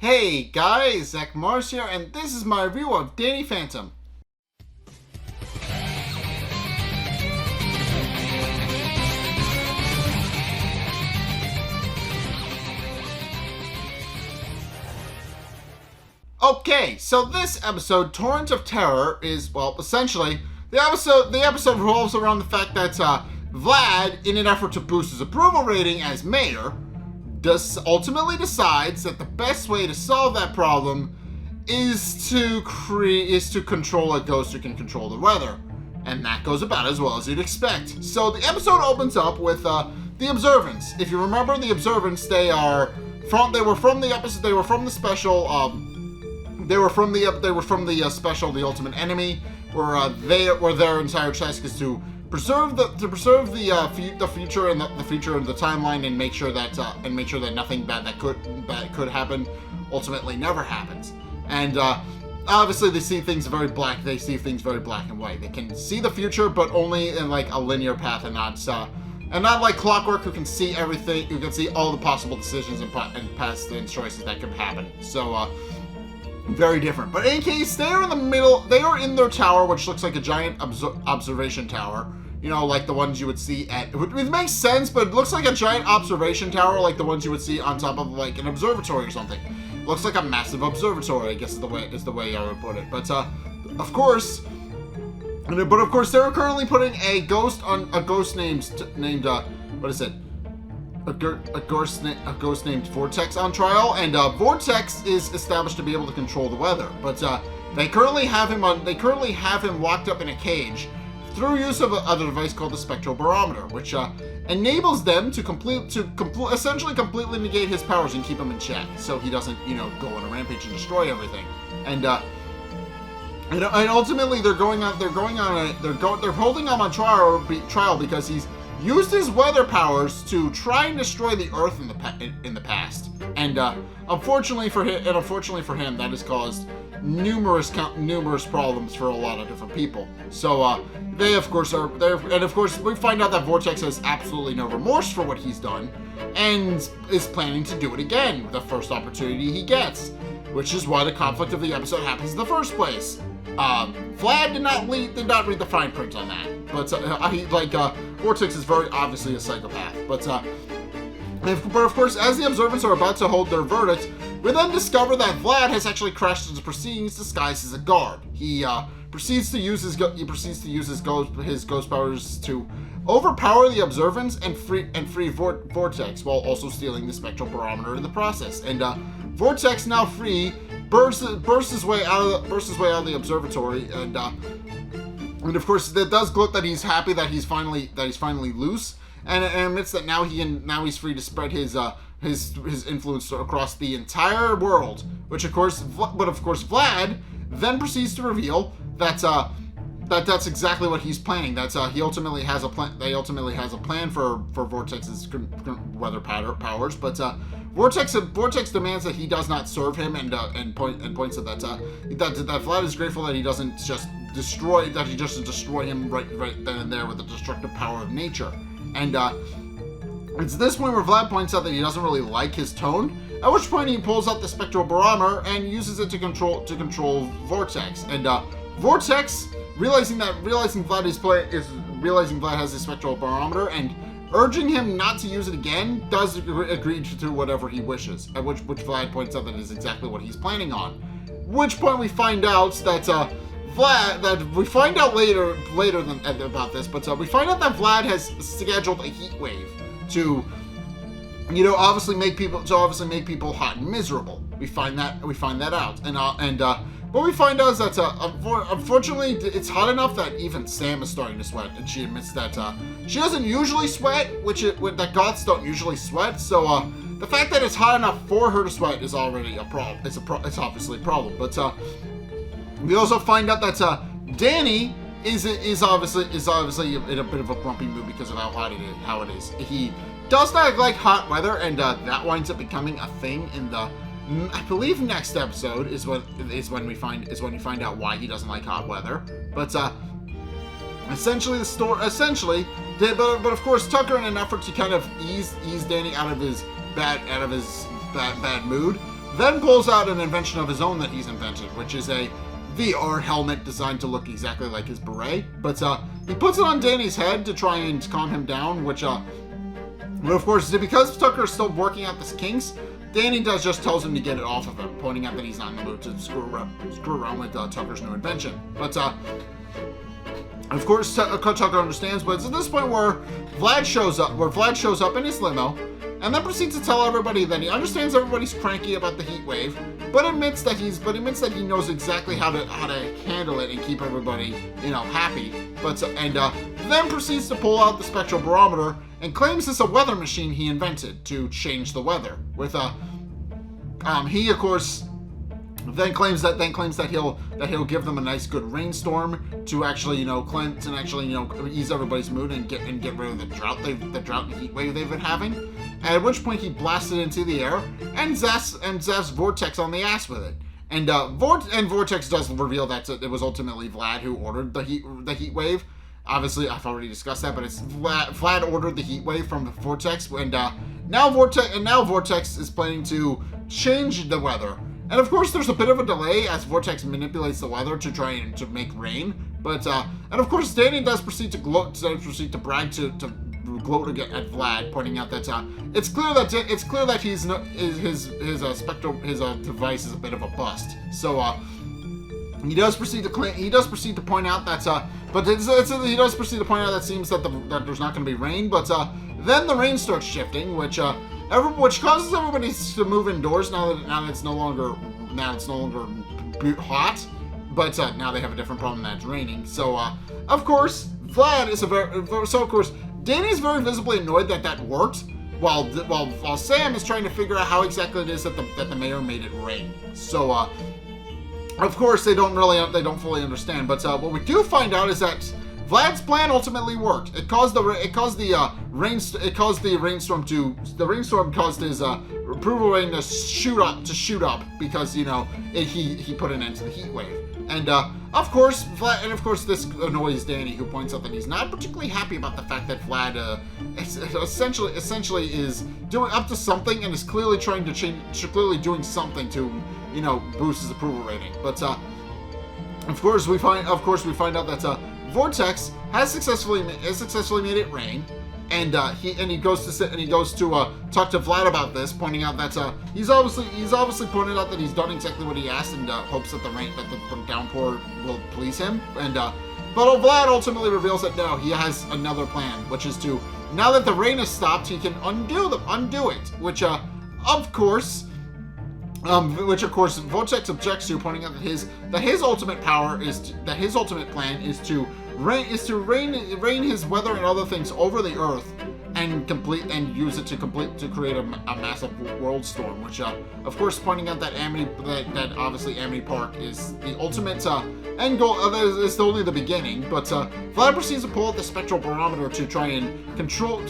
Hey guys, Zack here, and this is my review of Danny Phantom. Okay, so this episode, Torrent of Terror, is, well, essentially, the episode revolves around the fact that Vlad, in an effort to boost his approval rating as mayor, ultimately decides that the best way to solve that problem is to control a ghost who can control the weather. And that goes about as well as you'd expect. So the episode opens up with the Observants. If you remember the Observants, they were from the special, The Ultimate Enemy, where their entire task is to preserve the future and the future of the timeline, and make sure that nothing bad that could happen ultimately never happens. And obviously they see things very black. They see things very black and white. They can see the future, but only in like a linear path, and not like Clockwork, who can see everything. Who can see all the possible decisions and past choices that could happen. So very different. But in any case, they are in the middle. They are in their tower, which looks like a giant observation tower. You know, like the ones you would see it makes sense, but it looks like a giant observation tower, like the ones you would see on top of like an observatory or something. Looks like a massive observatory, I guess is the way I would put it. But of course, they're currently putting a ghost named what is it? A ghost named Vortex on trial, and Vortex is established to be able to control the weather. But they currently have him locked up in a cage through use of a device called the spectral barometer, which enables them to essentially completely negate his powers and keep him in check, so he doesn't, go on a rampage and destroy everything. And ultimately they're holding him on trial because he's used his weather powers to try and destroy the Earth in the past. And unfortunately for him, that has caused numerous problems for a lot of different people. So they of course are there, and of course we find out that Vortex has absolutely no remorse for what he's done, and is planning to do it again the first opportunity he gets, which is why the conflict of the episode happens in the first place. Vlad did not read the fine print on that, but Vortex is very obviously a psychopath. But of course, as the Observants are about to hold their verdict, we then discover that Vlad has actually crashed into proceedings disguised as a guard. He proceeds to use his ghost powers to overpower the Observants and free Vortex, while also stealing the spectral barometer in the process. And Vortex, now free, bursts his way out of the observatory, and of course it does gloat that he's happy that he's finally loose, and admits that now he's free to spread his influence across the entire world. Which of course Vlad then proceeds to reveal that that's exactly what he's planning. That he ultimately has a plan. They ultimately has a plan for Vortex's weather powers, but Vortex demands that he does not serve him, and points out that Vlad is grateful that he doesn't just destroy him right then and there with the destructive power of nature. And it's this point where Vlad points out that he doesn't really like his tone. At which point he pulls out the spectral barometer and uses it to control Vortex. And Vortex, realizing Vlad has his spectral barometer and urging him not to use it again, does agree to whatever he wishes. At which Vlad points out that is exactly what he's planning on. Which point we find out that we find out later about this, but we find out that Vlad has scheduled a heat wave to obviously make people hot and miserable. We find that out, and what we find out is that unfortunately it's hot enough that even Sam is starting to sweat, and she admits that she doesn't usually sweat, that goths don't usually sweat. So the fact that it's hot enough for her to sweat is already a problem. It's obviously a problem. But we also find out that Danny is obviously in a bit of a grumpy mood because of how it is. He does not like hot weather, and that winds up becoming a thing in the, I believe, next episode is when we find out why he doesn't like hot weather. But essentially but of course Tucker, in an effort to kind of ease Danny out of his bad mood, then pulls out an invention of his own that he's invented, which is a VR helmet designed to look exactly like his beret. But he puts it on Danny's head to try and calm him down, which, of course, because Tucker is still working out the kinks, Danny just tells him to get it off of him, pointing out that he's not in the mood to screw around with Tucker's new invention. But, of course, Tucker understands, but it's at this point where Vlad shows up in his limo, and then proceeds to tell everybody that he understands everybody's cranky about the heat wave, but admits that he knows exactly how to handle it and keep everybody, happy. But then proceeds to pull out the spectral barometer and claims it's a weather machine he invented to change the weather. With he of course then claims that he'll give them a nice good rainstorm to actually cleanse and actually ease everybody's mood and get rid of the drought and heat wave they've been having. At which point he blasted into the air and zaps Vortex on the ass with it. And Vortex does reveal that it was ultimately Vlad who ordered the heat wave. Obviously, I've already discussed that, but it's Vlad ordered the heat wave from Vortex, and now Vortex is planning to change the weather. And of course, there's a bit of a delay as Vortex manipulates the weather to try and to make rain. But and of course, Danny does proceed to brag to gloat again at Vlad, pointing out that it's clear that his device is a bit of a bust. So he does proceed to point out that that seems that there's not going to be rain, but then the rain starts shifting, which causes everybody to move indoors now that it's no longer hot, but now they have a different problem that it's raining. So of course Danny's very visibly annoyed that worked, while Sam is trying to figure out how exactly it is that the mayor made it rain. So of course they don't fully understand. But what we do find out is that Vlad's plan ultimately worked. It caused his approval rating to shoot up because he put an end to the heat wave. And of course this annoys Danny, who points out that he's not particularly happy about the fact that Vlad essentially is doing up to something and is clearly doing something to boost his approval rating. But of course we find out that Vortex has successfully made it rain, and he goes to talk to Vlad about this, pointing out that he's obviously pointed out that he's done exactly what he asked, and hopes that the downpour will please him. And but Vlad ultimately reveals that no, he has another plan, which is to, now that the rain has stopped, he can undo it, which of course Vortex objects to, pointing out that his ultimate plan is to rain his weather and other things over the Earth and use it to create a massive world storm. Which of course pointing out that obviously Amity Park is the ultimate end goal. It's only the beginning. But Vlad proceeds to pull out the spectral barometer to try and control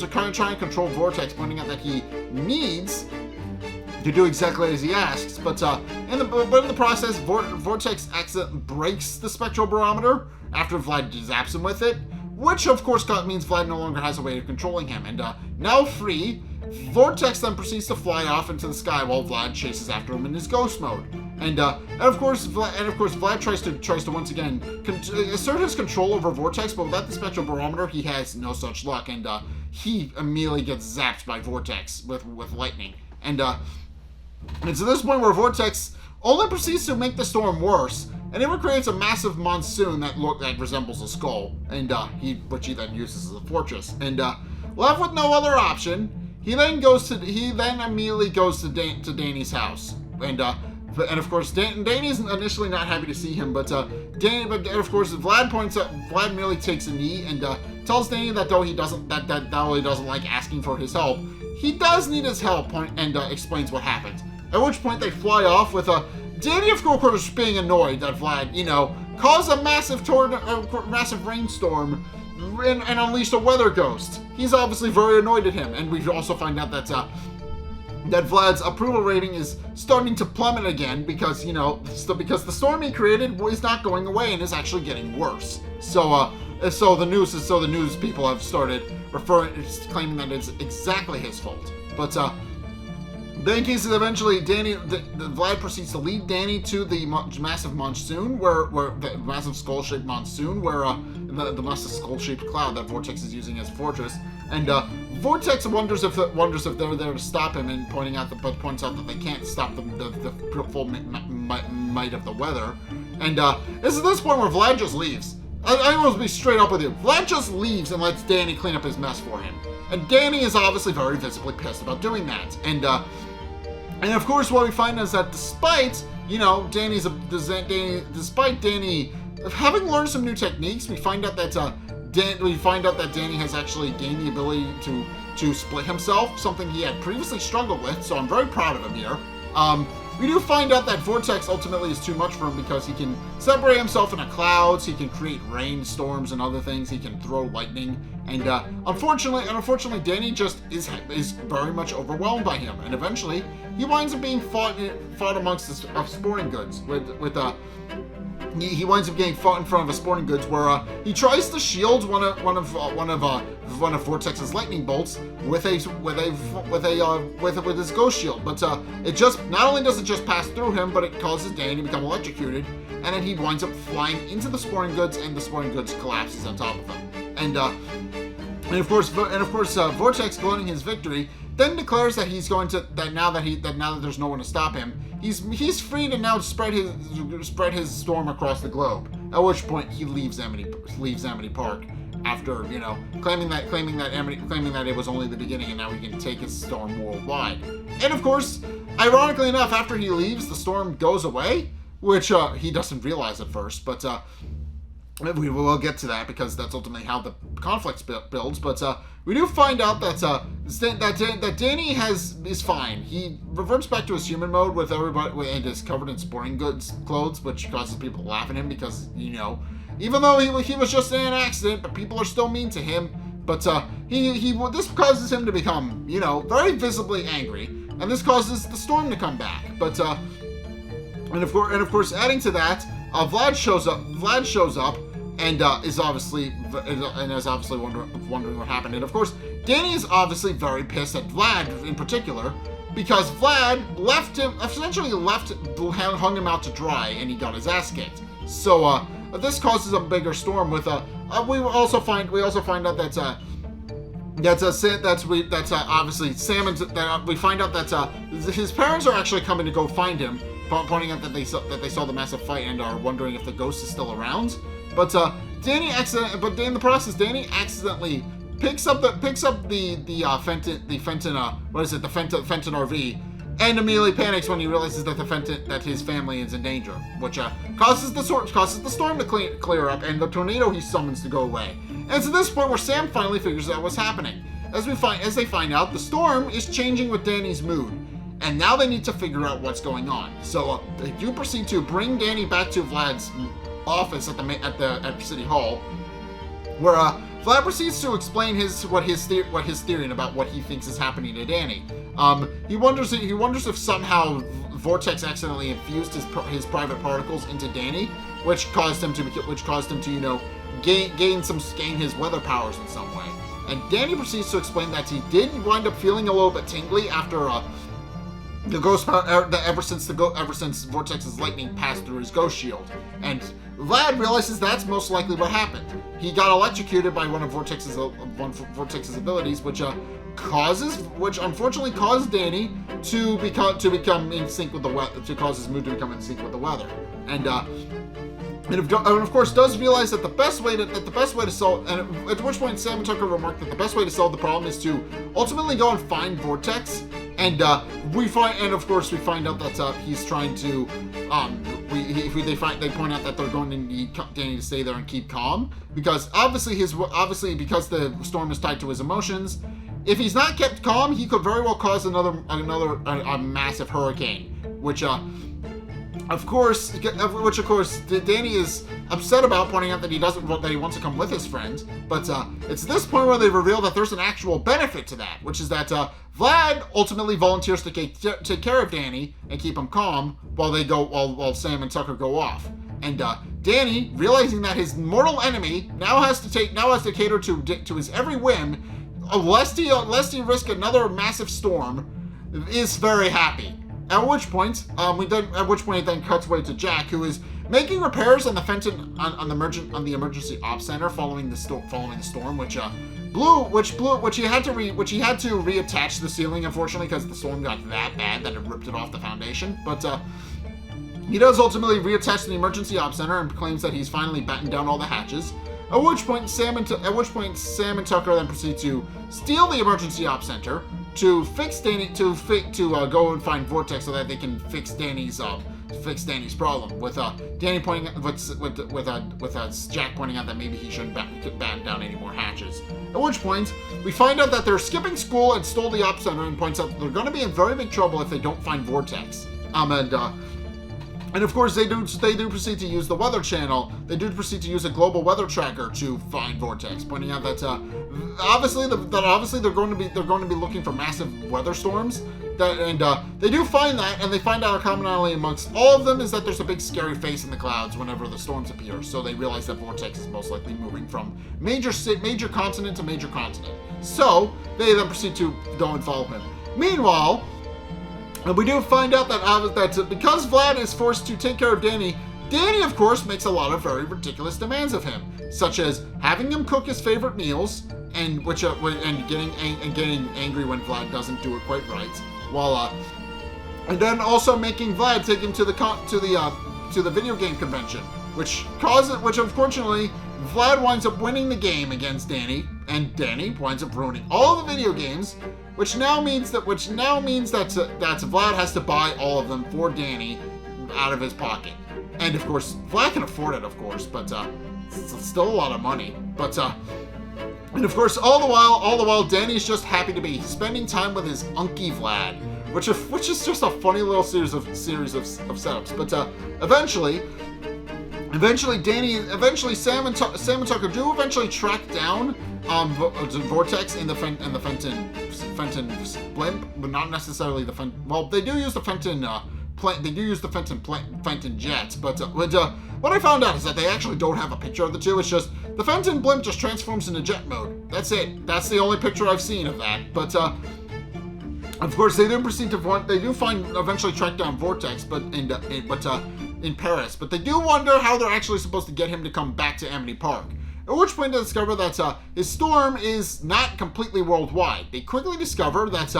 Vortex, pointing out that he needs to do exactly as he asks, but in the process, Vortex accidentally breaks the spectral barometer after Vlad zaps him with it, which of course means Vlad no longer has a way of controlling him. And now free, Vortex then proceeds to fly off into the sky while Vlad chases after him in his ghost mode. And of course Vlad tries to once again assert his control over Vortex, but without the spectral barometer, he has no such luck, and he immediately gets zapped by Vortex with lightning. And it's at this point where Vortex only proceeds to make the storm worse, and it creates a massive monsoon that resembles a skull, and which he then uses as a fortress. And left with no other option, he then immediately goes to Danny's house, and of course Danny's initially not happy to see him, but of course Vlad merely takes a knee and tells Danny that though he doesn't like asking for his help, he does need his help, and explains what happened. At which point they fly off with Danny, of course, being annoyed that Vlad, caused a massive rainstorm and unleashed a weather ghost. He's obviously very annoyed at him, and we also find out that Vlad's approval rating is starting to plummet again because the storm he created is not going away and is actually getting worse. So the news people have started claiming that it's exactly his fault. But in cases, eventually, Vlad proceeds to lead Danny to the massive monsoon, where the massive skull-shaped monsoon, where the massive skull-shaped cloud that Vortex is using as a fortress, and Vortex wonders if they're there to stop him, and points out that they can't stop the full might of the weather, and this is this point where Vlad just leaves. I will be straight up with you. Vlad just leaves and lets Danny clean up his mess for him. And Danny is obviously very visibly pissed about doing that. And of course, what we find is that despite Danny having learned some new techniques, we find out that Danny has actually gained the ability to split himself, something he had previously struggled with. So I'm very proud of him here. We do find out that Vortex ultimately is too much for him because he can separate himself into clouds, he can create rainstorms and other things, he can throw lightning, and unfortunately, Danny just is very much overwhelmed by him, and eventually he winds up being fought amongst the sporting goods he winds up getting fought in front of a sporting goods where he tries to shield one of Vortex's lightning bolts with his ghost shield, but it just not only does it just pass through him, but it causes Danny to become electrocuted, and then he winds up flying into the sporting goods, and the sporting goods collapses on top of him, and of course Vortex, gloating his victory, then declares that now that there's no one to stop him, he's free to now spread his storm across the globe. At which point he leaves Amity Park after claiming that it was only the beginning, and now he can take his storm worldwide. And of course, ironically enough, after he leaves, the storm goes away, which he doesn't realize at first, but we will get to that because that's ultimately how the conflict builds. But we do find out that Danny is fine. He reverts back to his human mode with everybody, and is covered in sporting goods clothes, which causes people to laugh at him because even though he was just in an accident, but people are still mean to him. But this causes him to become very visibly angry, and this causes the storm to come back. But and of course, adding to that, Vlad shows up, and is obviously wondering what happened. And of course, Danny is obviously very pissed at Vlad in particular, because Vlad hung him out to dry, and he got his ass kicked. So this causes a bigger storm. With we also find out that obviously Sam, that we find out that his parents are actually coming to go find him, pointing out that they saw the massive fight and are wondering if the ghost is still around. But in the process, Danny accidentally picks up the Fenton RV, and immediately panics when he realizes that his family is in danger, which causes the storm to clear up, and the tornado he summons to go away. And it's at this point where Sam finally figures out what's happening. As they find out, the storm is changing with Danny's mood, and now they need to figure out what's going on. So they do proceed to bring Danny back to Vlad's office at City Hall, where Vlad proceeds to explain his theory about what he thinks is happening to Danny. He wonders if somehow Vortex accidentally infused his private particles into Danny, which caused him to gain his weather powers in some way. And Danny proceeds to explain that he did wind up feeling a little bit tingly after the ghost power ever since Vortex's lightning passed through his ghost shield. And Vlad realizes that's most likely what happened. He got electrocuted by one of Vortex's abilities, which unfortunately caused Danny to become in sync with the weather, to cause his mood to become in sync with the weather. And of course does realize that the best way to solve, and at which point Sam and Tucker remarked that the best way to solve the problem is to ultimately go and find Vortex. And we find out that he's trying to. They point out that they're going to need Danny to stay there and keep calm, because obviously because the storm is tied to his emotions. If he's not kept calm, he could very well cause another massive hurricane, which of course Danny is upset about, pointing out that he wants to come with his friend. But it's this point where they reveal that there's an actual benefit to that, which is that Vlad ultimately volunteers to take care of Danny and keep him calm while Sam and Tucker go off. And Danny, realizing that his mortal enemy now has to cater to his every whim, lest he risk another massive storm, is very happy. At which point it then cuts away to Jack, who is making repairs on the Fenton on the emergency ops center following the storm, which he had to reattach the ceiling, unfortunately, because the storm got that bad that it ripped it off the foundation. But he does ultimately reattach the emergency ops center and claims that he's finally battened down all the hatches. At which point Sam and Tucker then proceed to steal the emergency ops center to fix Danny go and find Vortex so that they can fix Danny's problem. With Danny pointing with Jack pointing out that maybe he shouldn't batten down any more hatches. At which point we find out that they're skipping school and stole the ops center, and points out that they're going to be in very big trouble if they don't find Vortex. And of course, they do proceed to use the weather channel. They do proceed to use a global weather tracker to find Vortex, pointing out that obviously they're going to be looking for massive weather storms. They do find that, and they find out a commonality amongst all of them is that there's a big scary face in the clouds whenever the storms appear. So they realize that Vortex is most likely moving from major continent to major continent. So they then proceed to go and follow him. Meanwhile, and we do find out that because Vlad is forced to take care of Danny, of course, makes a lot of very ridiculous demands of him, such as having him cook his favorite meals, and getting angry when Vlad doesn't do it quite right, and then also making Vlad take him to the video game convention, which unfortunately Vlad winds up winning the game against Danny, and Danny winds up ruining all the video games. Which now means that Vlad has to buy all of them for Danny out of his pocket, and of course Vlad can afford it, of course, but it's still a lot of money. But and of course all the while Danny's just happy to be spending time with his unky Vlad, which is just a funny little series of setups. But eventually Sam and Tucker do eventually track down Vortex in the Fenton blimp, but not necessarily the Fenton. Well, they do use the Fenton Fenton jets, but what I found out is that they actually don't have a picture of the two. It's just the Fenton blimp just transforms into jet mode. That's it. That's the only picture I've seen of that. But of course, they do proceed to eventually track down Vortex, but in Paris. But they do wonder how they're actually supposed to get him to come back to Amity Park. At which point they discover that his storm is not completely worldwide. They quickly discover that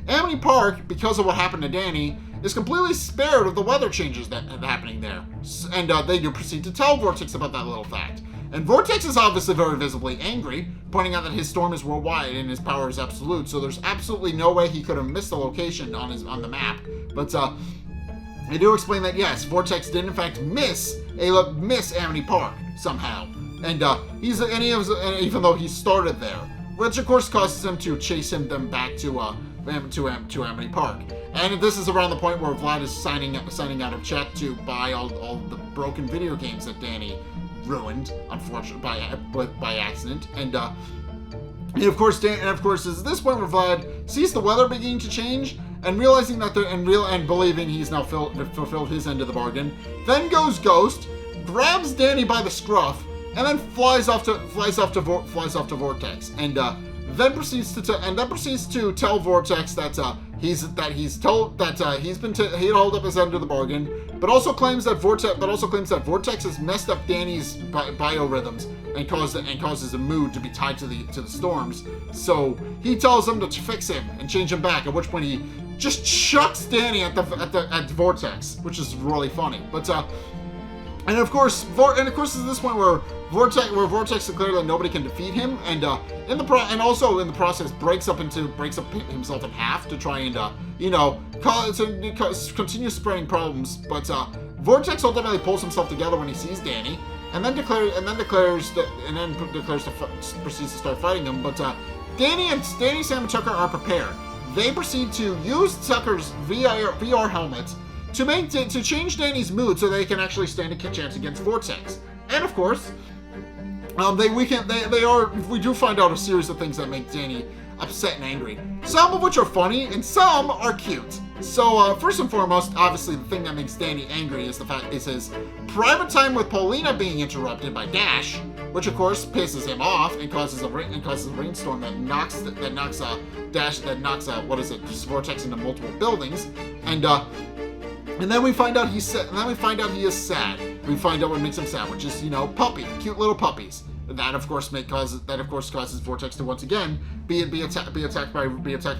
Amity Park, because of what happened to Danny, is completely spared of the weather changes that are happening there. And they do proceed to tell Vortex about that little fact. And Vortex is obviously very visibly angry, pointing out that his storm is worldwide and his power is absolute, so there's absolutely no way he could have missed the location on the map. But they do explain that yes, Vortex did in fact miss Amity Park somehow. And even though he started there, which of course causes him to chase them back to Amity Park. And this is around the point where Vlad is signing out of check to buy all the broken video games that Danny ruined, unfortunately by accident. And of course, is this point where Vlad sees the weather beginning to change, and realizing that and believing he's now fulfilled his end of the bargain, then goes ghost, grabs Danny by the scruff, and then flies off to Vortex, and then proceeds to tell Vortex that he's held up his end of the bargain, but also claims that Vortex has messed up Danny's biorhythms and causes a mood to be tied to the storms. So he tells him to fix him and change him back. At which point he just chucks Danny at Vortex, which is really funny. But and of course, this is this point where Vortex declared that nobody can defeat him, and also in the process breaks up himself in half to try and continue spreading problems. But Vortex ultimately pulls himself together when he sees Danny, and then proceeds to start fighting him. But Danny, Sam, and Tucker are prepared. They proceed to use Tucker's VR helmet to change Danny's mood so they can actually stand a chance against Vortex. And of course, we do find out a series of things that make Danny upset and angry. Some of which are funny, and some are cute. So, first and foremost, obviously the thing that makes Danny angry is his private time with Paulina being interrupted by Dash, which of course pisses him off and causes a rainstorm that knocks Vortex into multiple buildings, and then we find out he is sad. We find out what makes him sad, which is, cute little puppies. That of course causes Vortex to once again be attacked by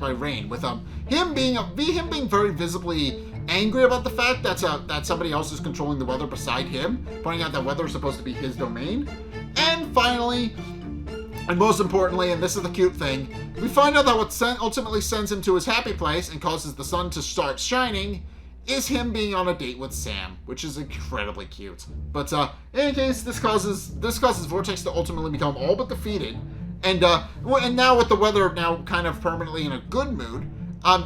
rain, with him being very visibly angry about the fact that somebody else is controlling the weather beside him, pointing out that weather is supposed to be his domain. And finally, and most importantly, and this is the cute thing, we find out that what ultimately sends him to his happy place and causes the sun to start shining is him being on a date with Sam, which is incredibly cute. But in any case, this causes Vortex to ultimately become all but defeated, and now with the weather now kind of permanently in a good mood,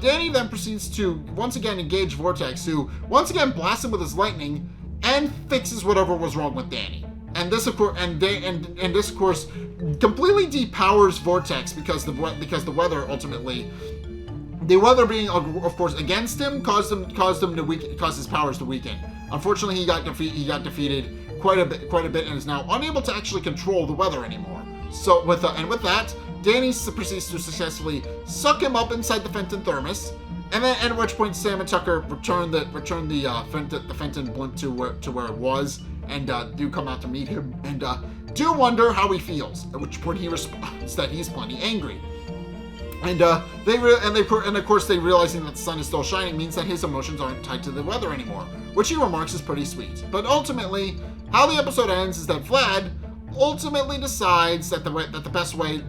Danny then proceeds to once again engage Vortex, who once again blasts him with his lightning and fixes whatever was wrong with Danny. And this of course completely depowers Vortex because the weather ultimately. The weather being, of course, against him caused his powers to weaken. Unfortunately, he got defeated quite a bit, and is now unable to actually control the weather anymore. So with that, Danny proceeds to successfully suck him up inside the Fenton thermos, and then at which point Sam and Tucker return the Fenton blimp to where it was, and do come out to meet him, and do wonder how he feels. At which point he responds that he's plenty angry. And of course, realizing that the sun is still shining means that his emotions aren't tied to the weather anymore, which he remarks is pretty sweet. But ultimately, how the episode ends is that Vlad ultimately decides that the best way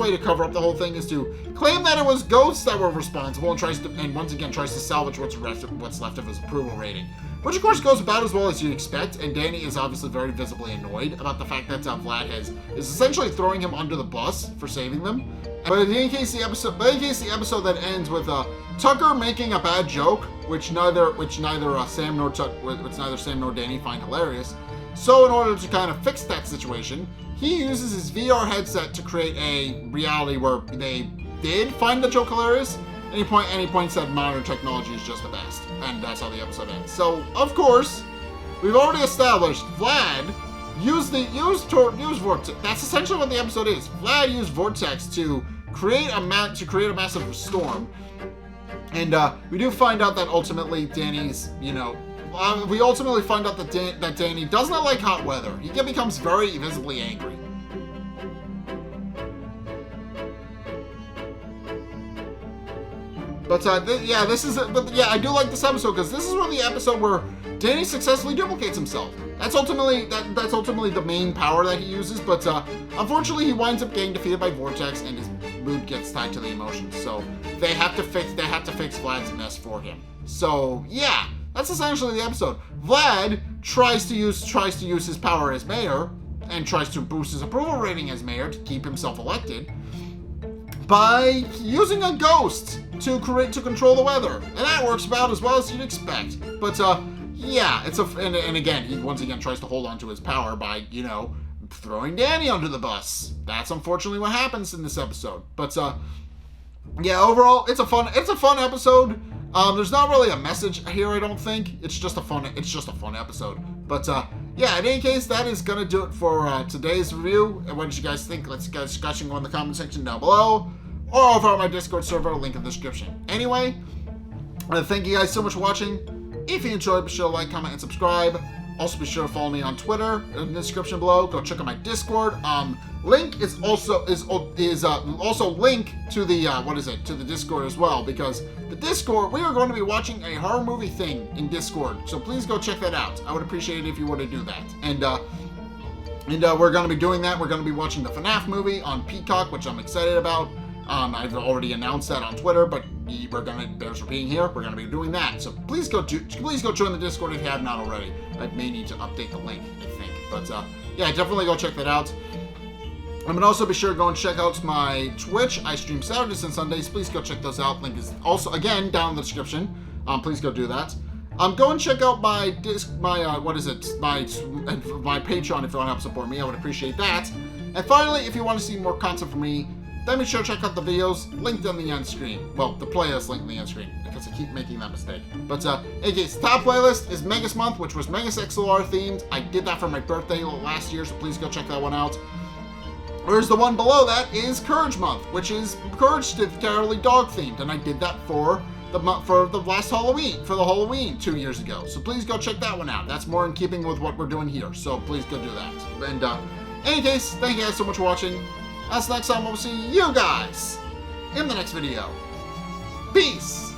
to cover up the whole thing is to claim that it was ghosts that were responsible, and once again tries to salvage what's left of his approval rating. Which of course goes about as well as you'd expect, and Danny is obviously very visibly annoyed about the fact that Vlad is essentially throwing him under the bus for saving them. But in any case, the episode that ends with Tucker making a bad joke, which neither Sam nor Danny find hilarious. So in order to kind of fix that situation, he uses his VR headset to create a reality where they did find the joke hilarious, and he points that modern technology is just the best, and that's how the episode ends. So of course, we've already established Vlad used Vortex. That's essentially what the episode is. Vlad used Vortex to create a massive storm, and we do find out that ultimately Danny's, we ultimately find out that Danny does not like hot weather. He becomes very visibly angry. But I do like this episode because this is one of the episode where Danny successfully duplicates himself. That's ultimately the main power that he uses. But unfortunately, he winds up getting defeated by Vortex, and his mood gets tied to the emotions. So they have to fix Vlad's mess for him. So yeah, that's essentially the episode. Vlad tries to use his power as mayor and tries to boost his approval rating as mayor to keep himself elected by using a ghost to control the weather, and that works about as well as you'd expect. But yeah, and again, he once again tries to hold on to his power by throwing Danny under the bus. That's unfortunately what happens in this episode. But yeah, overall, it's a fun episode. There's not really a message here, I don't think. It's just a fun episode. But yeah, in any case, that is gonna do it for today's review. And what did you guys think? Let's get discussion in the comment section down below, or over on my Discord server, link in the description. Anyway, thank you guys so much for watching. If you enjoyed, be sure to like, comment, and subscribe. Also, be sure to follow me on Twitter in the description below. Go check out my Discord. Link is also link to the to the Discord as well, because the Discord, we are going to be watching a horror movie thing in Discord. So please go check that out. I would appreciate it if you were to do that. And we're going to be doing that. We're going to be watching the FNAF movie on Peacock, which I'm excited about. I've already announced that on Twitter, but there's for being here. We're gonna be doing that. So please go join the Discord if you have not already. I may need to update the link, I think. But yeah, definitely go check that out. I'm gonna also be sure to go and check out my Twitch. I stream Saturdays and Sundays. Please go check those out. Link is also again down in the description. Please go do that. Go and check out my Patreon if you want to help support me. I would appreciate that. And finally, if you want to see more content from me, then be sure to check out the videos linked on the end screen. Well, the playlist linked on the end screen, because I keep making that mistake. But, in case, the top playlist is Megas Month, which was Megas XLR themed. I did that for my birthday last year, so please go check that one out. Whereas the one below that is Courage Month, which is Courage Terribly Dog themed, and I did that for the last Halloween, for the Halloween 2 years ago. So please go check that one out. That's more in keeping with what we're doing here, so please go do that. And, in any case, thank you guys so much for watching. That's next time. We'll see you guys in the next video. Peace!